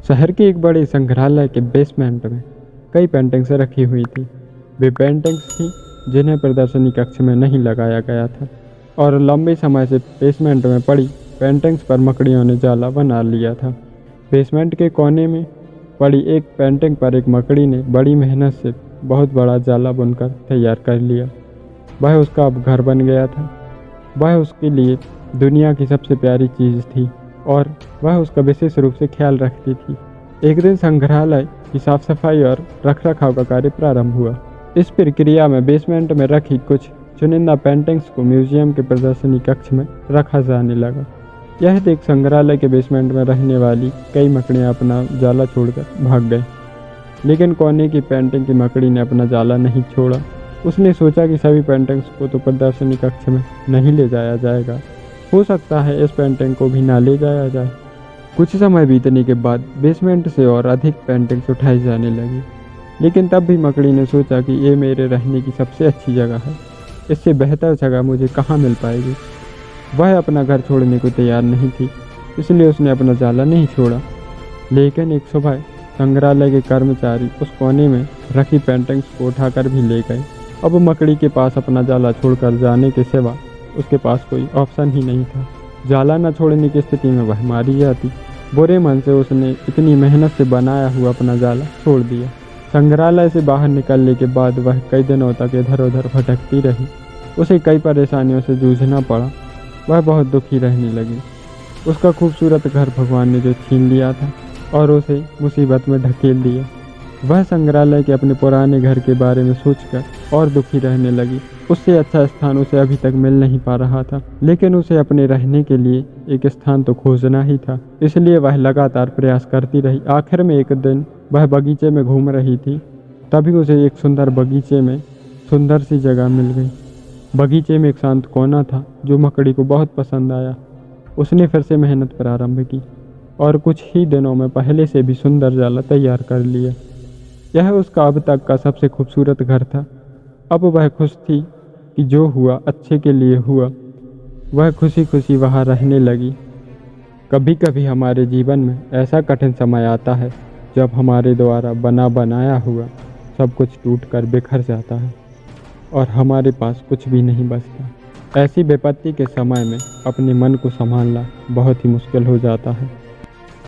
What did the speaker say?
शहर के एक बड़े संग्रहालय के बेसमेंट में कई पेंटिंग्स रखी हुई थी। वे पेंटिंग्स थीं जिन्हें प्रदर्शनी कक्ष में नहीं लगाया गया था और लंबे समय से बेसमेंट में पड़ी पेंटिंग्स पर मकड़ियों ने जाला बना लिया था। बेसमेंट के कोने में पड़ी एक पेंटिंग पर एक मकड़ी ने बड़ी मेहनत से बहुत बड़ा जाला बुनकर तैयार कर लिया। वह उसका अब घर बन गया था। वह उसके लिए दुनिया की सबसे प्यारी चीज़ थी और वह उसका विशेष रूप से ख्याल रखती थी। एक दिन संग्रहालय की साफ सफाई और रखरखाव का कार्य प्रारंभ हुआ। इस प्रक्रिया में बेसमेंट में रखी कुछ चुनिंदा पेंटिंग्स को म्यूजियम के प्रदर्शनी कक्ष में रखा जाने लगा। यह देख संग्रहालय के बेसमेंट में रहने वाली कई मकड़ियां अपना जाला छोड़कर भाग गई, लेकिन कोने की पेंटिंग की मकड़ी ने अपना जाला नहीं छोड़ा। उसने सोचा कि सभी पेंटिंग्स को तो प्रदर्शनी कक्ष में नहीं ले जाया जाएगा, हो सकता है इस पेंटिंग को भी ना ले जाया जाए। कुछ समय बीतने के बाद बेसमेंट से और अधिक पेंटिंग्स उठाई जाने लगी, लेकिन तब भी मकड़ी ने सोचा कि ये मेरे रहने की सबसे अच्छी जगह है, इससे बेहतर जगह मुझे कहाँ मिल पाएगी। वह अपना घर छोड़ने को तैयार नहीं थी, इसलिए उसने अपना जाला नहीं छोड़ा। लेकिन एक सुबह संग्रहालय के कर्मचारी उस कोने में रखी पेंटिंग्स को उठाकर भी ले गए। अब मकड़ी के पास अपना जाला छोड़कर जाने के सिवा उसके पास कोई ऑप्शन ही नहीं था। जाला न छोड़ने की स्थिति में वह मारी जाती। बुरे मन से उसने इतनी मेहनत से बनाया हुआ अपना जाला छोड़ दिया। संग्रहालय से बाहर निकलने के बाद वह कई दिनों तक इधर उधर भटकती रही। उसे कई परेशानियों से जूझना पड़ा। वह बहुत दुखी रहने लगी। उसका खूबसूरत घर भगवान ने जो छीन लिया था और उसे मुसीबत में ढकेल दिया। वह संग्रहालय के अपने पुराने घर के बारे में सोचकर और दुखी रहने लगी। उससे अच्छा स्थान उसे अभी तक मिल नहीं पा रहा था, लेकिन उसे अपने रहने के लिए एक स्थान तो खोजना ही था, इसलिए वह लगातार प्रयास करती रही। आखिर में एक दिन वह बगीचे में घूम रही थी, तभी उसे एक सुंदर बगीचे में सुंदर सी जगह मिल गई। बगीचे में एक शांत कोना था जो मकड़ी को बहुत पसंद आया। उसने फिर से मेहनत प्रारंभ की और कुछ ही दिनों में पहले से भी सुंदर जाला तैयार कर लिया। यह उसका अब तक का सबसे खूबसूरत घर था। अब वह खुश थी कि जो हुआ अच्छे के लिए हुआ। वह खुशी खुशी वहाँ रहने लगी। कभी कभी हमारे जीवन में ऐसा कठिन समय आता है जब हमारे द्वारा बना बनाया हुआ सब कुछ टूट कर बिखर जाता है और हमारे पास कुछ भी नहीं बचता। ऐसी विपत्ति के समय में अपने मन को संभालना बहुत ही मुश्किल हो जाता है।